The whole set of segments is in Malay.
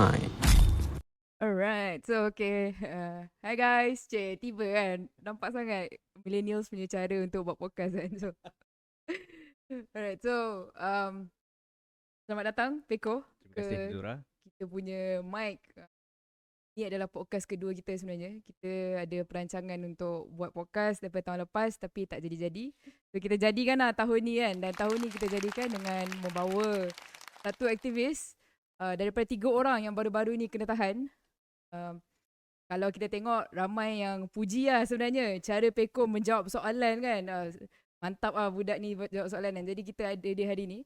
Mic. Alright, so okay. Hi guys, tiba kan. Nampak sangat millennials punya cara untuk buat podcast kan. So, alright, so selamat datang Peko Terima kasih ke Zura. kita punya mic. Ni adalah podcast kedua kita sebenarnya. Kita ada perancangan untuk buat podcast daripada tahun lepas tapi tak jadi-jadi. So kita jadikan lah tahun ni kan. Dan tahun ni kita jadikan dengan membawa satu aktivis daripada 3 orang yang baru-baru ni kena tahan. Kalau kita tengok ramai yang puji lah sebenarnya cara Peko menjawab soalan kan. Mantap lah budak ni jawab soalan kan. Jadi kita ada dia hari ni.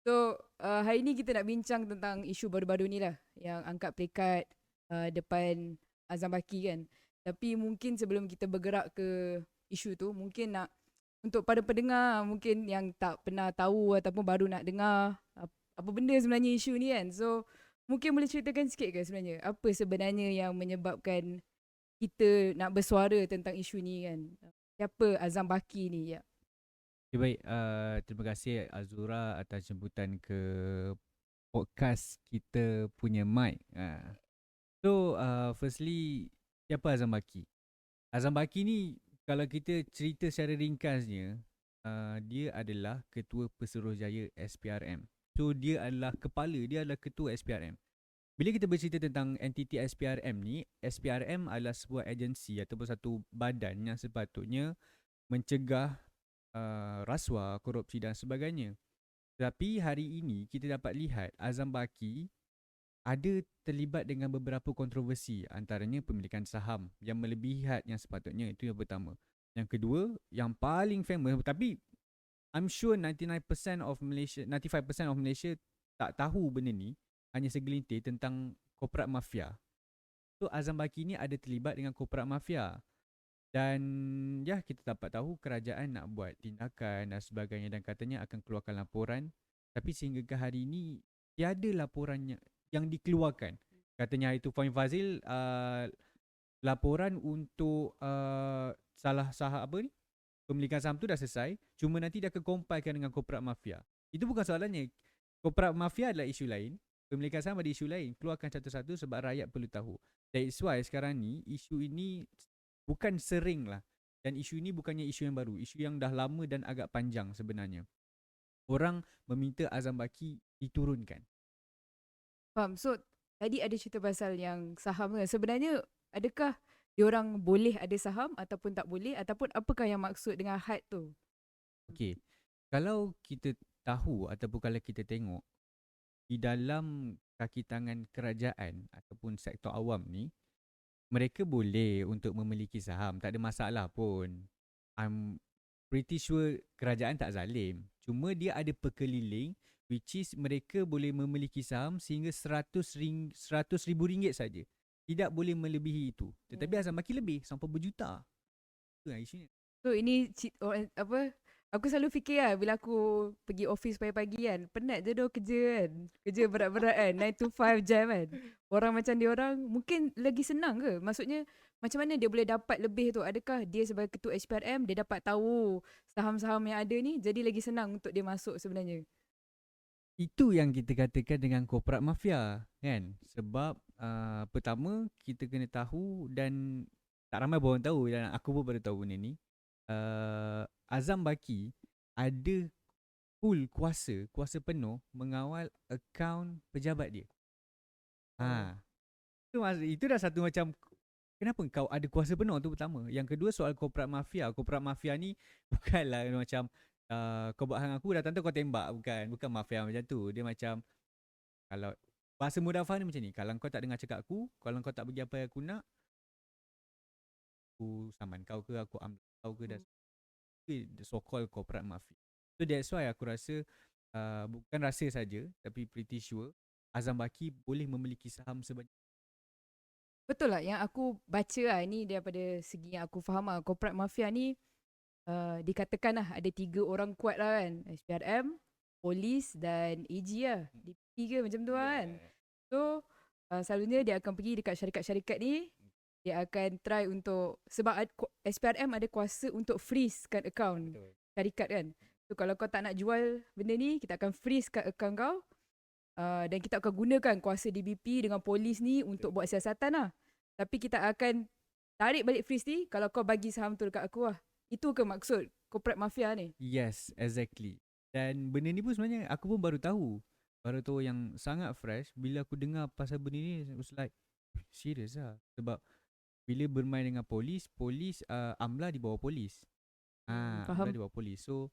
So hari ni kita nak bincang tentang isu baru-baru ni lah. Yang angkat peringkat depan Azam Baki kan. Tapi mungkin sebelum kita bergerak ke isu tu, mungkin nak untuk para pendengar mungkin yang tak pernah tahu ataupun baru nak dengar apa benda sebenarnya isu ni kan. So mungkin boleh ceritakan sikit ke sebenarnya apa sebenarnya yang menyebabkan kita nak bersuara tentang isu ni kan. Siapa Azam Baki ni ya? Okay, baik, terima kasih Azura atas jemputan ke podcast kita punya mic. So, firstly, siapa Azam Baki? Azam Baki ni, kalau kita cerita secara ringkasnya, dia adalah Ketua Pesuruhjaya SPRM. So, dia adalah Ketua SPRM. Bila kita bercerita tentang entiti SPRM ni, SPRM adalah sebuah agensi ataupun satu badan yang sepatutnya mencegah rasuah, korupsi dan sebagainya. Tapi hari ini kita dapat lihat Azam Baki ada terlibat dengan beberapa kontroversi, antaranya pemilikan saham yang melebihi had yang sepatutnya. Itu yang pertama. Yang kedua, yang paling famous, tapi I'm sure 95% of Malaysia tak tahu benda ni, hanya segelintir tentang korporat mafia. So Azam Baki ni ada terlibat dengan korporat mafia. Dan ya, kita dapat tahu kerajaan nak buat tindakan dan sebagainya dan katanya akan keluarkan laporan. Tapi sehingga ke hari ini tiada laporan yang dikeluarkan. Katanya hari itu Fahim Fazil laporan untuk salah saham apa ni? Pemilikan saham tu dah selesai. Cuma nanti dia akan compilekan dengan korporat mafia. Itu bukan soalannya. Korporat mafia adalah isu lain. Pemilikan saham ada isu lain. Keluarkan satu-satu sebab rakyat perlu tahu. That's why sekarang ni isu ini bukan sering lah. Dan isu ini bukannya isu yang baru. Isu yang dah lama dan agak panjang sebenarnya. Orang meminta Azam Baki diturunkan. Faham. So tadi ada cerita pasal yang saham kan. Sebenarnya adakah diorang boleh ada saham ataupun tak boleh, ataupun apakah yang maksud dengan had tu? Okey. Kalau kita tahu ataupun kalau kita tengok di dalam kaki tangan kerajaan ataupun sektor awam ni, mereka boleh untuk memiliki saham, tak ada masalah pun. I'm pretty sure kerajaan tak zalim. Cuma dia ada pekeliling which is mereka boleh memiliki saham sehingga RM100,000 saja. Tidak boleh melebihi itu. Tetapi Azam Baki lebih sampai berjuta. Itu lah isunya. So ini apa? Aku selalu fikir lah bila aku pergi office pagi-pagi kan. Penat je doh kerja kan. Kerja berat-berat kan. 9 to 5 jam kan. Orang macam dia orang mungkin lagi senang ke? Maksudnya macam mana dia boleh dapat lebih tu? Adakah dia sebagai ketua HPRM dia dapat tahu saham-saham yang ada ni jadi lagi senang untuk dia masuk sebenarnya? Itu yang kita katakan dengan korporat mafia kan. Sebab pertama kita kena tahu dan tak ramai orang tahu dan aku pun baru tahu benda ni. Azam Baki ada full kuasa penuh mengawal akaun pejabat dia. Itu dah satu macam, kenapa kau ada kuasa penuh tu pertama. Yang kedua soal korporat mafia. Korporat mafia ni bukanlah macam kau buat hang aku dah tentu kau tembak. Bukan mafia macam tu. Dia macam, kalau bahasa Mudaffar ni macam ni, kalau kau tak dengar cakap aku, kalau kau tak bagi apa yang aku nak, aku saman kau ke, aku ambil kau ke. Dan the so called corporate mafia. So that's why aku rasa bukan rasa saja tapi pretty sure Azam Baki boleh memiliki saham sebanyak. Betul lah yang aku baca lah ni daripada segi yang aku faham lah. Corporate mafia ni dikatakan lah ada 3 orang kuat lah kan. SPRM, polis dan AG lah. DP ke macam tu lah kan. So selalunya dia akan pergi dekat syarikat-syarikat ni. Dia akan try untuk, sebab SPRM ada kuasa untuk freeze kan account syarikat kan. So kalau kau tak nak jual benda ni, kita akan freeze kat account kau. Dan kita akan gunakan kuasa DBP dengan polis ni untuk buat siasatan lah. Tapi kita akan tarik balik freeze ni kalau kau bagi saham tu dekat aku lah. Itu ke maksud corporate mafia ni? Yes, exactly. Dan benda ni pun sebenarnya aku pun baru tahu. Baru tahu yang sangat fresh bila aku dengar pasal benda ni. I was like, serious lah. Sebab bila bermain dengan polis, Amla di bawah polis. Faham. Amla di bawah polis. So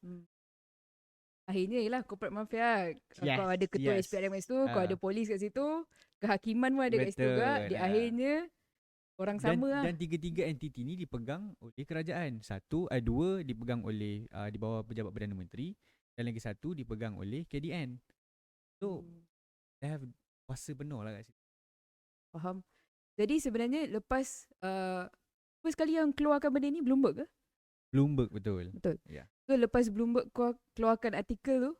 akhirnya ialah corporate mafia. Yes, Kau ada ketua yes. SPRM kat situ, kau ada polis kat situ, kehakiman pun ada kat situ juga. Di akhirnya orang sama lah. Dan tiga-tiga entiti ni dipegang oleh kerajaan. Dua dipegang oleh di bawah pejabat Perdana Menteri, dan lagi satu dipegang oleh KDN. So they have kuasa penuh lah kat situ. Faham. Jadi sebenarnya lepas first kali yang keluarkan benda ni Bloomberg ke? Bloomberg, betul. Yeah. So lepas Bloomberg keluarkan artikel tu,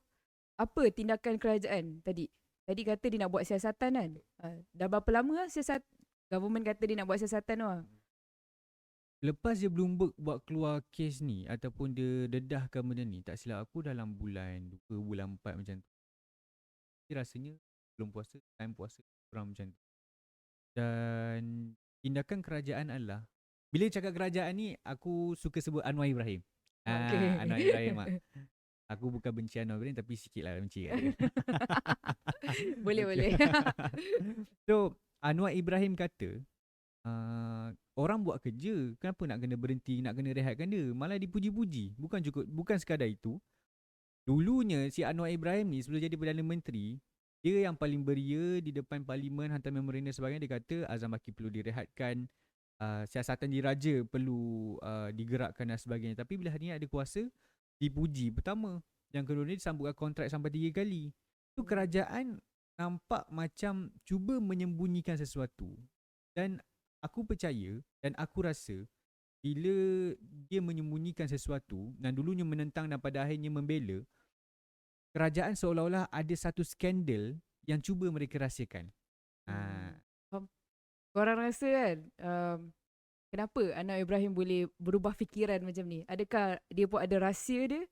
apa tindakan kerajaan tadi? Tadi kata dia nak buat siasatan kan? Dah berapa lama lah government kata dia nak buat siasatan tu lah? Lepas dia Bloomberg buat keluar kes ni ataupun dia dedahkan benda ni, tak silap aku dalam bulan 2, bulan 4 macam tu. Dia rasanya belum puasa, time puasa kurang macam tu. Dan tindakan kerajaan adalah, bila cakap kerajaan ni, aku suka sebut Anwar Ibrahim. Anwar Ibrahim lah. Aku bukan benci Anwar Ibrahim, tapi sikit lah benci kat dia. Boleh. So, Anwar Ibrahim kata, orang buat kerja, kenapa nak kena berhenti, nak kena rehatkan dia? Malah dipuji-puji. Bukan sekadar itu. Dulunya si Anwar Ibrahim ni sebelum jadi Perdana Menteri, dia yang paling beria di depan parlimen, hantar memorandum dan sebagainya. Dia kata Azam Baki perlu direhatkan, siasatan diraja perlu digerakkan dan sebagainya. Tapi bila hari ni ada kuasa, dipuji pertama. Yang kedua ni disambutkan kontrak sampai 3 kali. Tu kerajaan nampak macam cuba menyembunyikan sesuatu. Dan aku percaya dan aku rasa bila dia menyembunyikan sesuatu dan dulunya menentang dan pada akhirnya membela, kerajaan seolah-olah ada satu skandal yang cuba mereka rahsiakan. Korang rasa kan, kenapa Anwar Ibrahim boleh berubah fikiran macam ni? Adakah dia pun ada rahsia dia?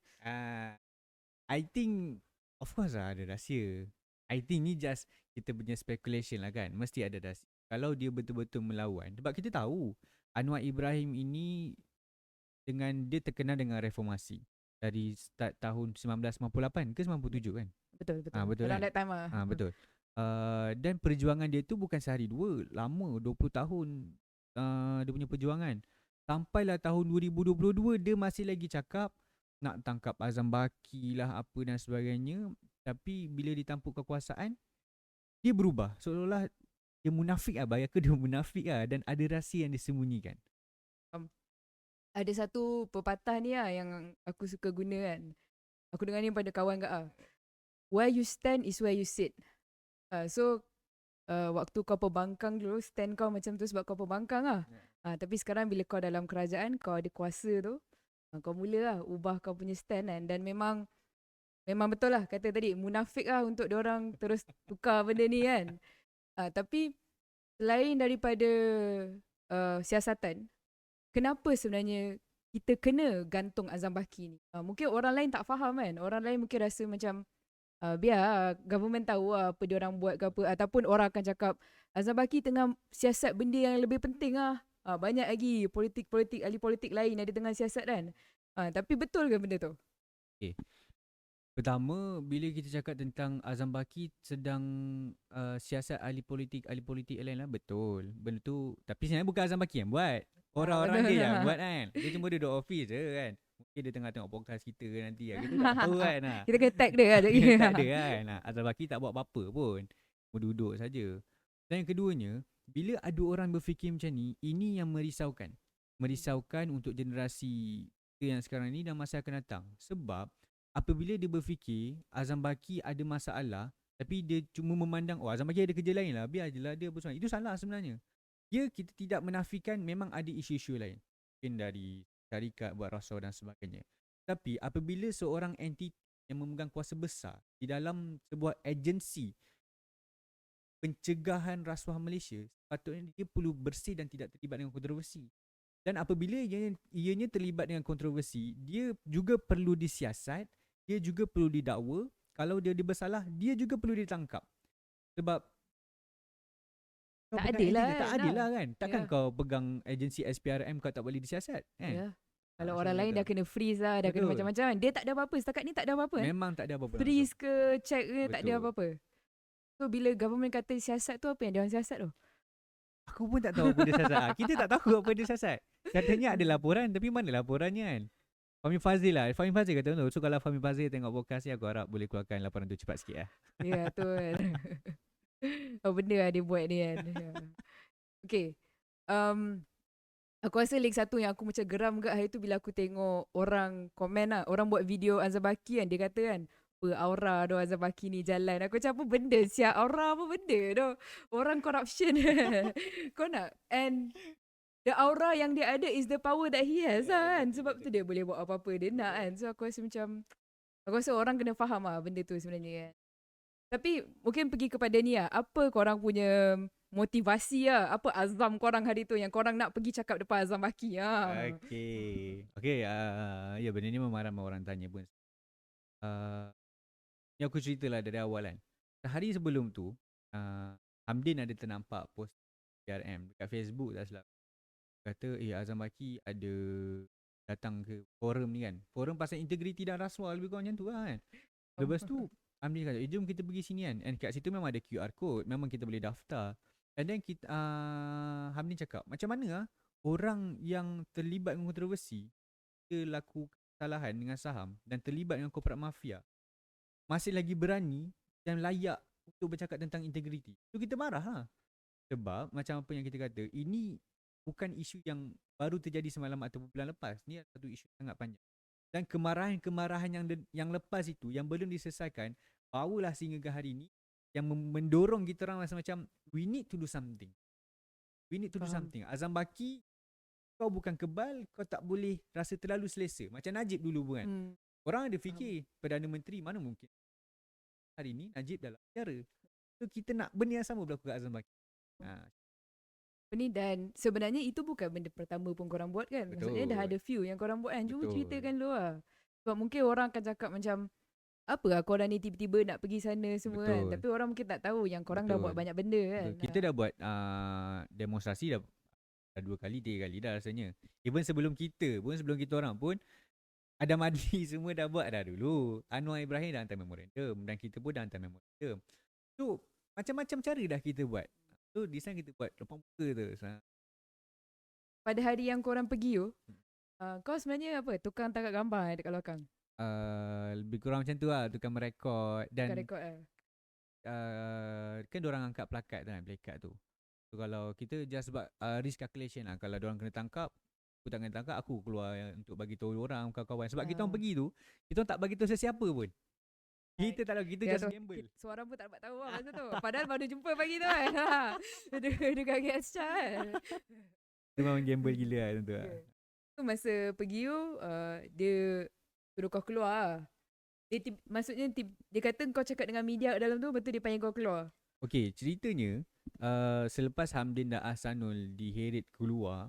I think of course lah ada rahsia. I think ni just kita punya speculation lah kan. Mesti ada rahsia. Kalau dia betul-betul melawan. Sebab kita tahu Anwar Ibrahim ini dia terkenal dengan reformasi. Dari start tahun 1998 ke 97 kan? Betul. Betul Around kan? that time lah. Betul. Dan perjuangan dia tu bukan sehari dua. Lama, 20 tahun dia punya perjuangan. Sampailah tahun 2022 dia masih lagi cakap nak tangkap Azam Baki lah apa dan sebagainya. Tapi bila ditampuk kekuasaan, dia berubah. Seolah-olah dia munafik lah. Bayar ke dia munafik lah. Dan ada rahsia yang disembunyikan. Ada satu pepatah ni lah yang aku suka guna kan. Aku dengar ni pada kawan kat where you stand is where you sit. So waktu kau pembangkang dulu, stand kau macam tu sebab kau pembangkang lah. Tapi sekarang bila kau dalam kerajaan, kau ada kuasa tu, kau mulalah ubah kau punya stand kan. Dan memang betul lah kata tadi, munafik lah untuk diorang terus tukar benda ni kan. Tapi selain daripada siasatan, kenapa sebenarnya kita kena gantung Azam Baki ni? Mungkin orang lain tak faham kan. Orang lain mungkin rasa macam biar government tahu apa diorang buat ke apa. Ataupun orang akan cakap Azam Baki tengah siasat benda yang lebih penting lah. Banyak lagi ahli politik lain ada tengah siasat kan. Tapi betul ke benda tu? Okay. Pertama, bila kita cakap tentang Azam Baki sedang siasat ahli politik lain lah, betul. Benda tu, tapi sebenarnya bukan Azam Baki yang buat. Orang-orang dia yang buat kan. Dia cuma duduk office je kan. Mungkin dia tengah tengok podcast kita ke nanti lah. Kita tak tahu kan. Kita kena tag dia kan. Kita tag dia kan. Azam Baki tak buat apa-apa pun. Cuma duduk saja. Dan yang keduanya, bila ada orang berfikir macam ni, ini yang merisaukan. Merisaukan untuk generasi yang sekarang ni dan masa akan datang. Sebab apabila dia berfikir Azam Baki ada masalah, tapi dia cuma memandang Azam Baki ada kerja lain lah, biar je lah dia bersuara. Itu salah sebenarnya. Kita tidak menafikan memang ada isu-isu lain. Mungkin dari syarikat buat rasuah dan sebagainya. Tapi apabila seorang entiti yang memegang kuasa besar di dalam sebuah agensi pencegahan rasuah Malaysia, sepatutnya dia perlu bersih dan tidak terlibat dengan kontroversi. Dan apabila ianya terlibat dengan kontroversi, dia juga perlu disiasat, dia juga perlu didakwa. Kalau dia bersalah, dia juga perlu ditangkap. Sebab kau Tak pegang adil lah agensi, tak kan. adil lah kan. Takkan Ya. kau pegang agensi SPRM kau tak boleh disiasat kan. Ya. Kalau So orang lain macam dah kena freeze lah, dah kena betul. macam-macam. Dia tak ada apa-apa. Setakat ni tak ada apa-apa. Memang tak ada apa-apa langsung. Freeze ke, check ke, tak ada Betul. apa-apa. So bila government kata siasat tu, apa yang diorang siasat tu? Aku pun tak tahu apa dia siasat. Kita tak tahu apa dia siasat. Katanya ada laporan, tapi mana laporannya kan? Fahmi Fazil lah. Fahmi Fazil kata tu. So kalau Fahmi Fazil tengok podcast ni, aku harap boleh keluarkan laporan tu cepat sikit lah. Ya tu kan. Apa benda lah dia buat ni kan. Ya. Okay. Aku rasa link satu yang aku macam geram ke hari tu bila aku tengok orang komen lah. Orang buat video Azam Baki kan. Dia kata kan, apa aura tu Azam Baki ni jalan. Aku macam apa benda siap aura apa benda tu. Orang corruption. Kau nak. And the aura yang dia ada is the power that he has lah kan. Sebab tu dia boleh buat apa-apa dia nak kan. So aku rasa macam, aku rasa orang kena faham lah benda tu sebenarnya kan. Tapi mungkin pergi kepada ni lah. Apa korang punya motivasi lah? Apa azam korang hari tu yang korang nak pergi cakap depan Azam Baki lah? Okay, ya benda ni memang ramai orang tanya pun. Ni aku cerita lah dari awal kan. Sehari sebelum tu, Hamdin ada ternampak post PRM dekat Facebook tak silap. Kata Azam Baki ada datang ke forum ni kan. Forum pasal integriti dan rasuah lebih kurang macam tu lah kan. Lepas tu Hamdin kata, jom kita pergi sini kan. And kat situ memang ada QR code, memang kita boleh daftar. And then kita, Hamdin cakap, macam mana orang yang terlibat dengan kontroversi, dia laku kesalahan dengan saham dan terlibat dengan korporat mafia, masih lagi berani dan layak untuk bercakap tentang integriti. So kita marah lah. Sebab macam apa yang kita kata, ini bukan isu yang baru terjadi semalam atau bulan lepas. Ni satu isu sangat panjang. Dan kemarahan yang lepas itu, yang belum diselesaikan, barulah sehingga ke hari ini yang mendorong kita orang rasa macam we need to do something. We need to do something. Azam Baki, kau bukan kebal, kau tak boleh rasa terlalu selesa. Macam Najib dulu pun kan. Orang ada fikir Perdana Menteri mana mungkin. Hari ni Najib dalam penjara. So kita nak benda yang sama berlaku kat Azam Baki. Ni dan sebenarnya itu bukan benda pertama pun korang buat kan. Betul. Maksudnya dah ada few yang korang buat kan. Cuba Betul. ceritakan dulu lah. Sebab mungkin orang akan cakap macam, apa lah korang ni tiba-tiba nak pergi sana semua kan. Betul. Tapi orang mungkin tak tahu yang korang dah Betul. buat banyak benda kan. Betul. Kita dah buat demonstrasi dah 2 kali 3 kali dah rasanya. Even sebelum kita orang pun Adam Adli semua dah buat dah dulu. Anwar Ibrahim dah hantar memorandum dan kita pun dah hantar memorandum. So macam-macam cara dah kita buat. So design kita buat depan muka tu. Pada hari yang korang pergi tu, kau sebenarnya apa? Tukang tangkap gambar dekat belakang? Lebih kurang macam tu lah. Tukang merekod. Dan Tukang rekod lah. kan diorang angkat plakat tu kan, plakat tu. So kalau kita just buat risk calculation lah. Kalau diorang kena tangkap, aku tak kena tangkap, aku keluar untuk bagi tahu orang, kawan-kawan. Sebab kita orang pergi tu, kita orang tak bagi tahu sesiapa pun. Kita tak tahu, kita just gamble. Suara pun tak dapat tahu lah masa tu. Padahal baru jumpa pagi tu kan. Dekat KSC kan. Dia memang gamble gila lah tentu lah. So masa pergi tu, dia suruh kau keluar lah. Maksudnya dia kata kau cakap dengan media kat dalam tu, betul dia panggil kau keluar. Okay, ceritanya selepas Hamdin dan Ahsanul diheret keluar,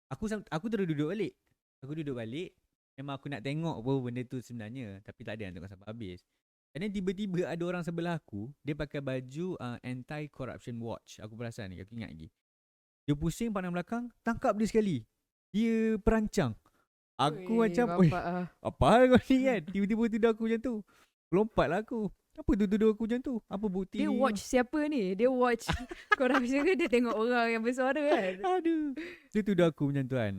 aku terus duduk balik. Aku duduk balik. Memang aku nak tengok apa benda tu sebenarnya, tapi tak ada nak tengok sampai habis. And then tiba-tiba ada orang sebelah aku, dia pakai baju Anti-Corruption Watch. Aku perasan ni, aku ingat lagi. Dia pusing pandang belakang, tangkap dia sekali. Dia perancang. Aku macam, apa hal kau ni kan? Tiba-tiba tuduh aku macam tu. Lompat lah aku. Apa tu tuduh aku macam tu? Apa bukti dia ni? Watch siapa ni? Dia watch corruption ke dia tengok orang yang bersuara kan? Aduh. Dia tuduh aku macam tu kan.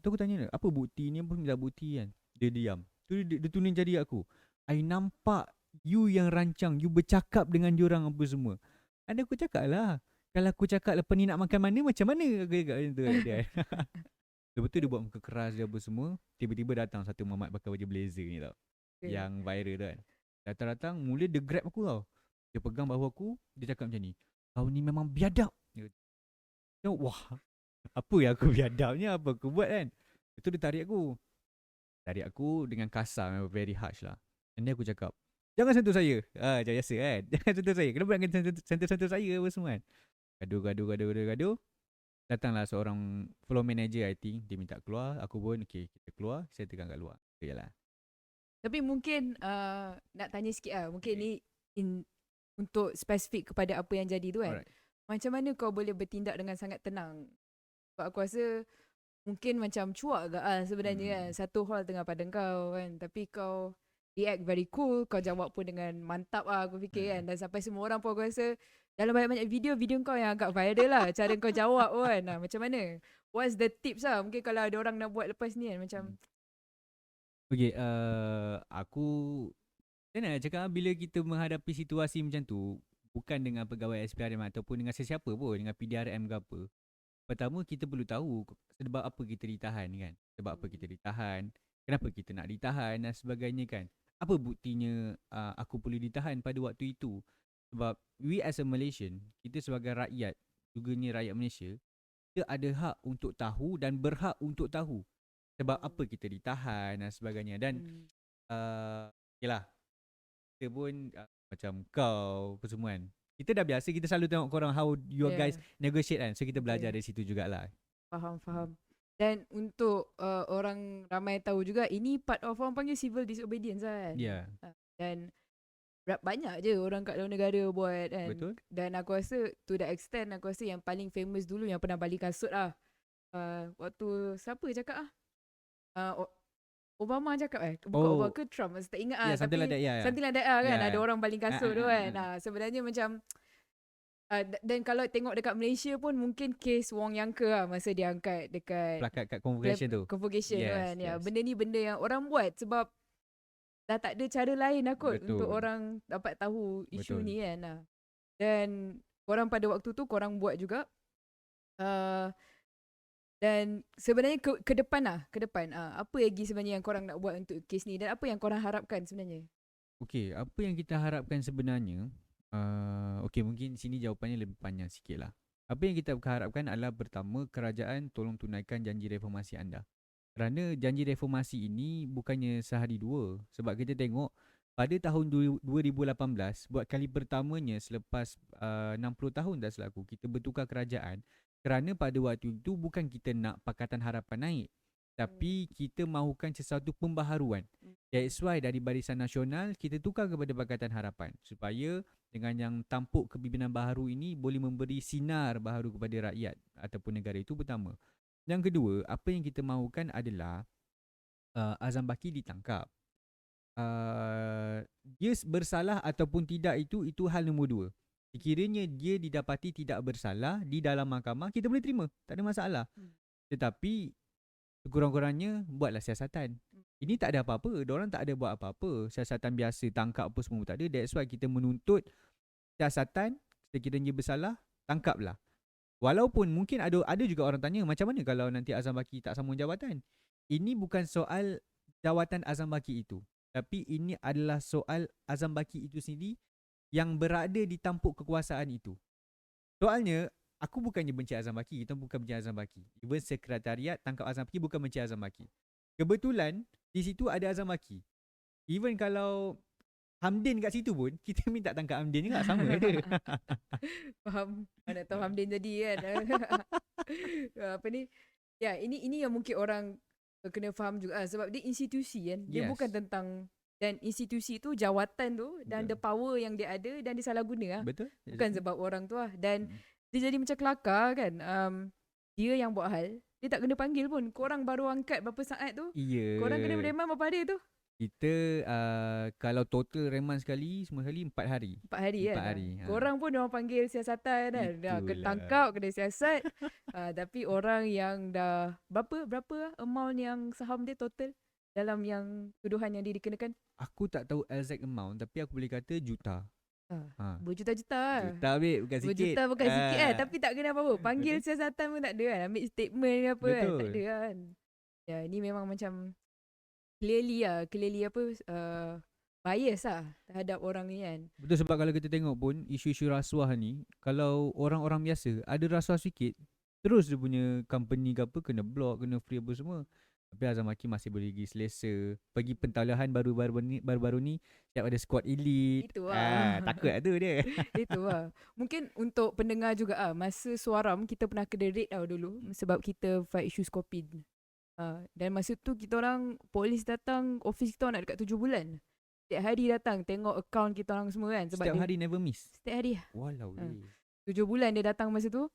Tu aku tanya dia, apa bukti ni? Apa minta bukti kan? Dia diam. Tu dia tuning jari aku. I nampak you yang rancang. You bercakap dengan diorang apa semua. Ada aku cakap lah. Kalau aku cakap lepas ni nak makan mana, macam mana? Aku cakap macam tu dia. Lepas tu dia buat muka keras dia apa semua. Tiba-tiba datang satu mamat pakai baju blazer ni tau. Yang viral tu kan. Datang-datang, mula dia grab aku tau. Dia pegang bahu aku, dia cakap macam ni. Kau ni memang biadab. Wah, apa yang aku biadabnya? Apa aku buat kan? Itu dia tarik aku. Tarik aku dengan kasar, very harsh lah. And then aku cakap, jangan sentuh saya. Macam biasa kan. Jangan sentuh saya. Kenapa nak sentuh saya apa semua kan? Gaduh. Datanglah seorang floor manager I think. Dia minta keluar. Aku pun okay, kita keluar. Saya tekan kat luar. Okay lah. Tapi mungkin nak tanya sikit lah. Mungkin ni untuk spesifik kepada apa yang jadi tu kan. Alright. Macam mana kau boleh bertindak dengan sangat tenang? Sebab aku rasa mungkin macam cuak ke sebenarnya kan. Satu hal tengah pada kau kan. Tapi kau react very cool. Kau jawab pun dengan mantap aku fikir kan. Dan sampai semua orang pun aku rasa dalam banyak-banyak video kau yang agak viral lah. Cara kau jawab pun kan. Macam mana? What's the tips lah? Mungkin kalau ada orang nak buat lepas ni kan. Macam Okay, aku nak cakap bila kita menghadapi situasi macam tu, bukan dengan pegawai SPRM ataupun dengan sesiapa pun, dengan PDRM ke apa. Pertama, kita perlu tahu sebab apa kita ditahan kan. Sebab apa kita ditahan, kenapa kita nak ditahan dan sebagainya kan. Apa buktinya aku perlu ditahan pada waktu itu. Sebab we as a Malaysian, kita sebagai rakyat, juga ni rakyat Malaysia, kita ada hak untuk tahu dan berhak untuk tahu sebab apa kita ditahan dan sebagainya. Dan yelah, kita pun macam kau apa semua kan, kita dah biasa, kita selalu tengok korang how you guys negotiate kan. So kita belajar dari situ jugalah. Faham. Dan untuk orang ramai tahu juga, ini part of orang panggil civil disobedience kan. Dan banyak je orang kat luar negara buat kan. Betul. Dan aku rasa to the extent, aku rasa yang paling famous dulu yang pernah balik kasut lah, waktu siapa cakap Obama cakap bukan Obama ke Trump, saya tak ingat something like that, something like that kan. Ada orang baling kasut tu kan. Sebenarnya macam dan kalau tengok dekat Malaysia pun mungkin kes Wong Yang Ke masa dia angkat dekat plakat kat convocation tu. Convocation tu kan. Benda ni benda yang orang buat sebab dah tak ada cara lain kot untuk orang dapat tahu isu ni kan. Dan korang pada waktu tu korang buat juga. Dan sebenarnya ke depan apa lagi sebenarnya yang korang nak buat untuk kes ni, dan apa yang korang harapkan sebenarnya? Okay, apa yang kita harapkan sebenarnya, okay, mungkin sini jawapannya lebih panjang sikit lah. Apa yang kita harapkan adalah, pertama, kerajaan tolong tunaikan janji reformasi anda. Kerana janji reformasi ini bukannya sehari dua. Sebab kita tengok pada tahun 2018, buat kali pertamanya selepas 60 tahun dah selaku, kita bertukar kerajaan. Kerana pada waktu itu bukan kita nak Pakatan Harapan naik, tapi kita mahukan sesuatu pembaharuan. That's why dari Barisan Nasional kita tukar kepada Pakatan Harapan, supaya dengan yang tampuk kepimpinan baharu ini boleh memberi sinar baharu kepada rakyat ataupun negara. Itu pertama. Yang kedua, apa yang kita mahukan adalah Azam Baki ditangkap. Dia bersalah ataupun tidak, itu hal nombor dua. Sekiranya dia didapati tidak bersalah di dalam mahkamah, kita boleh terima, tak ada masalah. Tetapi sekurang-kurangnya buatlah siasatan. Ini tak ada apa-apa, diorang tak ada buat apa-apa. Siasatan biasa, tangkap apa semua tak ada. That's why kita menuntut siasatan. Sekiranya bersalah, tangkaplah. Walaupun mungkin ada juga orang tanya, macam mana kalau nanti Azam Baki tak sambung jawatan? Ini bukan soal jawatan Azam Baki itu, tapi ini adalah soal Azam Baki itu sendiri yang berada di tampuk kekuasaan itu. Soalnya, aku bukannya benci Azam Baki, kita bukan benci Azam Baki. Even sekretariat tangkap Azam Baki bukan benci Azam Baki. Kebetulan di situ ada Azam Baki. Even kalau Hamdin kat situ pun, kita minta tangkap Hamdin juga, sama ada. Faham. Mana tahu Hamdin jadi kan. Apa ni? Ya, ini yang mungkin orang kena faham juga sebab dia institusi kan. Dia bukan tentang, dan institusi tu, jawatan tu, dan the power yang dia ada dan dia salah guna lah. Betul. Bukan sebab orang tu lah. Dan dia jadi macam kelakar kan. Dia yang buat hal, dia tak kena panggil pun. Korang baru angkat berapa saat tu, korang kena reman berapa hari tu? Kita kalau total reman sekali, semua sekali 4 hari. 4 hari kan. 4 hari. Korang pun diorang panggil siasatan kan. Kena tangkap, kena siasat. Tapi orang yang dah berapa amount yang saham dia total dalam yang tuduhan yang dia dikenakan? Aku tak tahu exact amount, tapi aku boleh kata juta. Berjuta-juta. Juta babe, bukan sikit. Berjuta bukan sikit kan. Tapi tak kena apa-apa. Panggil siasatan pun tak ada kan. Ambil statement ke apa kan. Tak ada kan. Ya, ni memang macam clearly apa bias lah terhadap orang ni kan. Betul, sebab kalau kita tengok pun isu-isu rasuah ni, kalau orang-orang biasa ada rasuah sikit, terus dia punya company ke apa kena block, kena free apa semua. Tapi Azam Baki masih boleh pergi selesa. Pergi pentaulihan baru-baru ni siap ada squad elite. Itu lah. Takut lah tu dia. Itu lah. Mungkin untuk pendengar juga masa Suaram kita pernah kena raid dulu sebab kita fight isu Skopin. Dan masa tu kita orang, polis datang office kita nak dekat 7 bulan. setiap hari datang tengok akaun kita orang semua kan. Sebab Setiap dia, hari never miss. setiap hari. Walau. 7 bulan dia datang masa tu.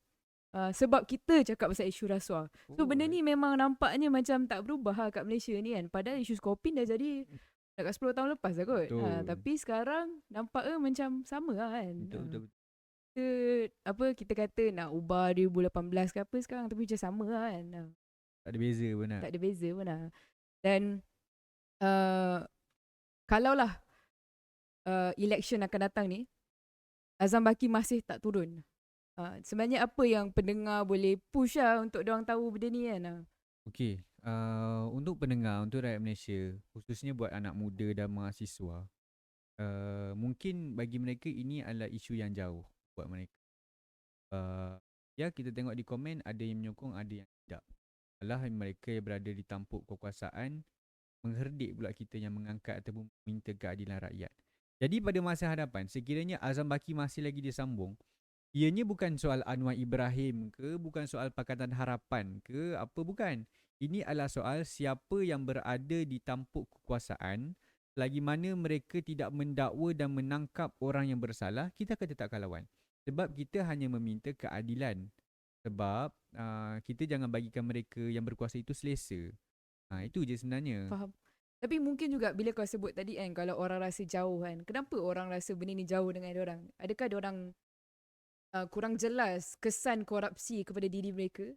Sebab kita cakap pasal isu rasuah. So benda ni memang nampaknya macam tak berubah lah kat Malaysia ni kan. Padahal isu Skopin dah jadi dekat 10 tahun lepas dah kot. Tapi sekarang nampaknya macam sama lah kan. Betul. Kita kata nak ubah 2018 ke apa sekarang, tapi macam sama lah kan. Tak ada beza pun lah. Tak ada beza pun lah. Dan kalaulah election akan datang ni, Azam Baki masih tak turun, sebenarnya apa yang pendengar boleh push lah untuk diorang tahu benda ni kan? Okay, untuk pendengar, untuk rakyat Malaysia, khususnya buat anak muda dan mahasiswa, mungkin bagi mereka ini adalah isu yang jauh buat mereka. Ya, kita tengok di komen ada yang menyokong, ada yang tidak. Alah mereka yang berada di tampuk kekuasaan mengherdik pula kita yang mengangkat ataupun minta keadilan rakyat. Jadi pada masa hadapan, sekiranya Azam Baki masih lagi disambung, ianya bukan soal Anwar Ibrahim ke, bukan soal Pakatan Harapan ke, apa bukan. Ini adalah soal siapa yang berada di tampuk kekuasaan, selagi mana mereka tidak mendakwa dan menangkap orang yang bersalah, kita akan tetap lawan. Sebab kita hanya meminta keadilan. Sebab kita jangan bagikan mereka yang berkuasa itu selesa. Itu je sebenarnya. Faham. Tapi mungkin juga bila kau sebut tadi kan, kalau orang rasa jauh kan, kenapa orang rasa benda ni jauh dengan diorang? Adakah diorang kurang jelas kesan korupsi kepada diri mereka?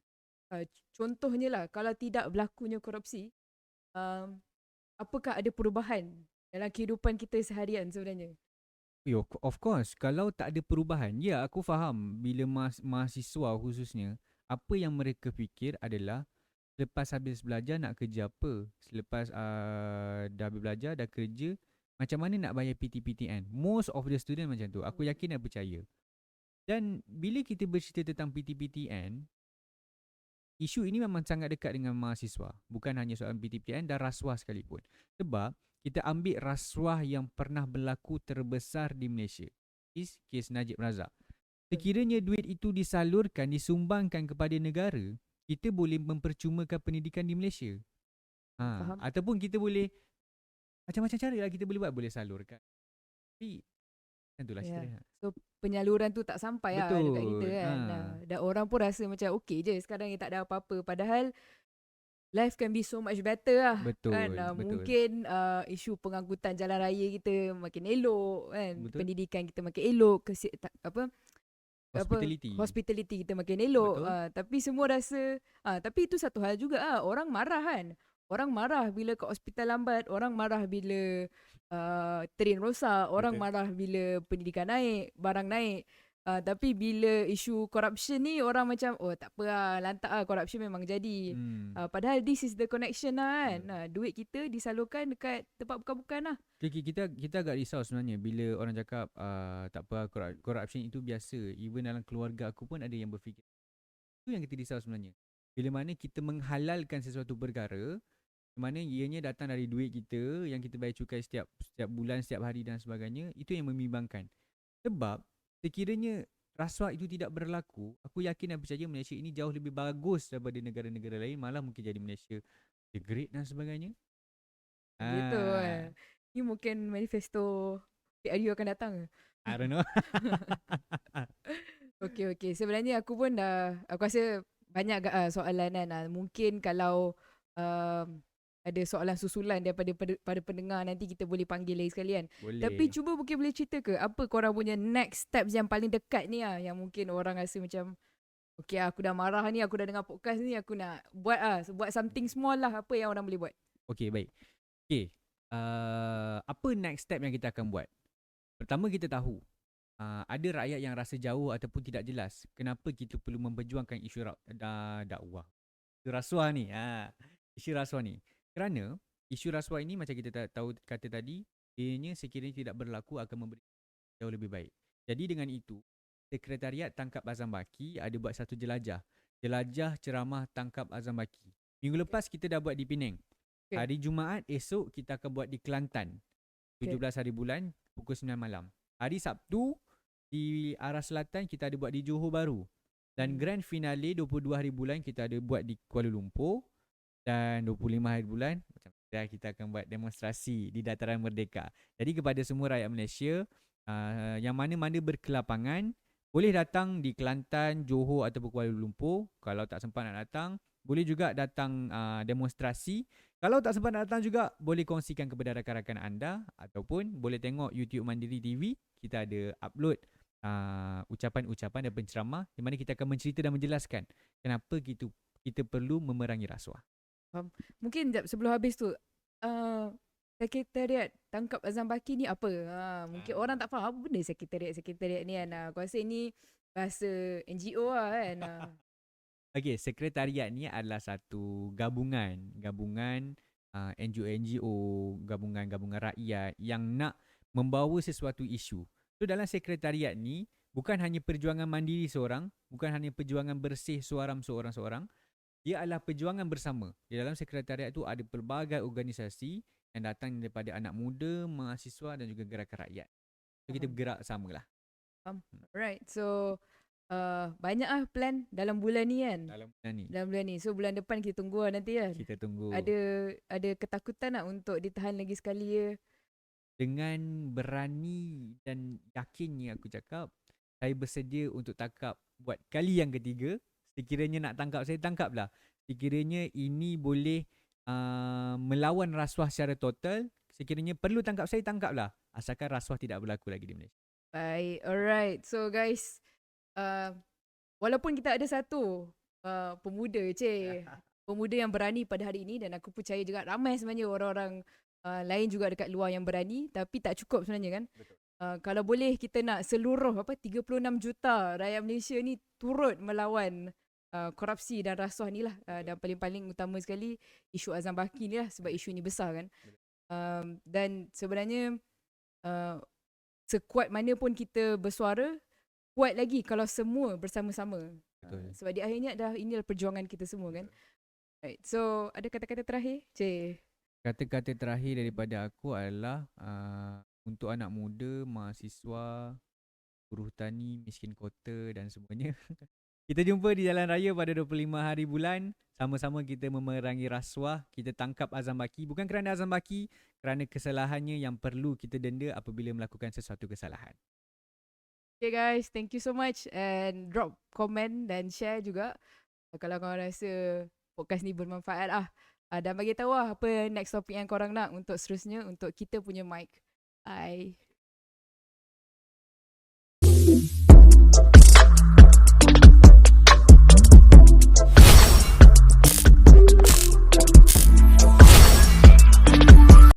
Contohnya lah, kalau tidak berlakunya korupsi, apakah ada perubahan dalam kehidupan kita seharian sebenarnya? Of course, kalau tak ada perubahan, ya aku faham bila mahasiswa khususnya, apa yang mereka fikir adalah selepas habis belajar nak kerja apa? Selepas dah habis belajar, dah kerja, macam mana nak bayar PTPTN? Most of the student macam tu. Aku yakin dan percaya. Dan bila kita bercerita tentang PTPTN, isu ini memang sangat dekat dengan mahasiswa. Bukan hanya soal PTPTN dan rasuah sekalipun. Sebab kita ambil rasuah yang pernah berlaku terbesar di Malaysia. Kes Najib Razak. Sekiranya duit itu disalurkan, disumbangkan kepada negara, kita boleh mempercumakan pendidikan di Malaysia. Ataupun kita boleh, macam-macam cara lah kita boleh buat, boleh salurkan. Tapi, macam itulah cerita. So, penyaluran tu tak sampai lah dekat kita kan. Dan orang pun rasa macam okey je, sekarang ni tak ada apa-apa. Padahal, life can be so much better lah. Betul. Kan? Mungkin isu pengangkutan jalan raya kita makin elok kan. Betul. Pendidikan kita makin elok. Hospitality kita makin elok. Tapi semua rasa tapi itu satu hal juga orang marah kan. Orang marah bila ke hospital lambat, orang marah bila train rosak, orang marah bila pendidikan naik, barang naik. Tapi bila isu corruption ni, orang macam tak apa lah, lantak lah, corruption memang jadi. Padahal this is the connection lah kan. Duit kita disalurkan dekat tempat bukan-bukan lah. Kita agak risau sebenarnya bila orang cakap tak apa, corruption itu biasa. Even dalam keluarga aku pun ada yang berfikir. Itu yang kita risau sebenarnya. Bila mana kita menghalalkan sesuatu perkara, mana ianya datang dari duit kita yang kita bayar cukai setiap bulan, setiap hari dan sebagainya, itu yang membimbangkan. Sebab sekiranya rasuah itu tidak berlaku, aku yakin dan percaya Malaysia ini jauh lebih bagus daripada negara-negara lain. Malah mungkin jadi Malaysia the great dan sebagainya. Gitu Ini mungkin manifesto PRU akan datang. I don't know. Okay. Sebenarnya aku pun aku rasa banyak soalan kan. Mungkin kalau ada soalan susulan daripada pendengar, nanti kita boleh panggil lagi sekali kan. Boleh. Tapi cuba mungkin boleh cerita ke apa korang punya next steps yang paling dekat ni yang mungkin orang rasa macam okay, aku dah marah ni, aku dah dengar podcast ni, aku nak buat something small lah. Apa yang orang boleh buat? Okay, baik. Okay, apa next step yang kita akan buat? Pertama, kita tahu ada rakyat yang rasa jauh ataupun tidak jelas kenapa kita perlu memperjuangkan isu dakwah, isu rasuah ni. Isu rasuah ni, kerana isu rasuah ini macam kita tahu kata tadi, ianya sekiranya tidak berlaku akan memberi jauh lebih baik. Jadi dengan itu, Sekretariat Tangkap Azam Baki ada buat satu jelajah ceramah Tangkap Azam Baki. Minggu lepas kita dah buat di Penang. Hari Jumaat esok kita akan buat di Kelantan, 17 hari bulan pukul 9 malam. Hari Sabtu di arah selatan kita ada buat di Johor Bahru. Dan grand finale 22 hari bulan kita ada buat di Kuala Lumpur. Dan 25 hari bulan macam Dan kita akan buat demonstrasi di Dataran Merdeka. Jadi kepada semua rakyat Malaysia yang mana-mana berkelapangan, boleh datang di Kelantan, Johor ataupun Kuala Lumpur. Kalau tak sempat nak datang, boleh juga datang demonstrasi. Kalau tak sempat nak datang juga, boleh kongsikan kepada rakan-rakan anda ataupun boleh tengok YouTube Mandiri TV. Kita ada upload ucapan-ucapan dan penceramah di mana kita akan mencerita dan menjelaskan kenapa kita perlu memerangi rasuah. Mungkin jap sebelum habis tu, Sekretariat Tangkap Azam Baki ni apa? Mungkin orang tak faham apa benda sekretariat ni kan. Aku rasa ni bahasa NGO lah kan. Okey, sekretariat ni adalah satu gabungan NGO, gabungan rakyat yang nak membawa sesuatu isu. So dalam sekretariat ni bukan hanya perjuangan mandiri seorang, bukan hanya perjuangan bersih suaram seorang-seorang, dia adalah perjuangan bersama. Di dalam sekretariat tu ada pelbagai organisasi yang datang daripada anak muda, mahasiswa dan juga gerakan rakyat. So kita bergerak samalah. Alright, so banyak lah plan dalam bulan ni kan. Dalam bulan ni. So bulan depan kita tunggu lah nanti kan. Kita tunggu. Ada ketakutan tak untuk ditahan lagi sekali ya? Dengan berani dan yakinnya aku cakap, saya bersedia untuk tangkap buat kali yang ketiga. Sekiranya nak tangkap saya, tangkaplah. Sekiranya ini boleh melawan rasuah secara total, sekiranya perlu tangkap saya, tangkaplah. Asalkan rasuah tidak berlaku lagi di Malaysia. Baik, alright. So guys, walaupun kita ada satu pemuda pemuda yang berani pada hari ini, dan aku percaya juga ramai sebenarnya orang-orang lain juga dekat luar yang berani, tapi tak cukup sebenarnya kan. Kalau boleh kita nak seluruh 36 juta rakyat Malaysia ni turut melawan korupsi dan rasuah ni lah. Dan paling-paling utama sekali isu Azam Baki ni lah, sebab isu ni besar kan. Dan sebenarnya sekuat mana pun kita bersuara, kuat lagi kalau semua bersama-sama. Sebab di akhirnya inilah perjuangan kita semua kan. Right. So ada kata-kata terakhir? Kata-kata terakhir daripada aku adalah untuk anak muda, mahasiswa, buruh tani, miskin kota dan semuanya. Kita jumpa di jalan raya pada 25 hari bulan. Sama-sama kita memerangi rasuah. Kita tangkap Azam Baki. Bukan kerana Azam Baki, kerana kesalahannya yang perlu kita denda apabila melakukan sesuatu kesalahan. Okay guys, thank you so much. And drop comment dan share juga kalau korang rasa podcast ni bermanfaat lah. Dan bagi tahu lah apa next topik yang korang nak untuk seterusnya untuk kita punya mic. Bye.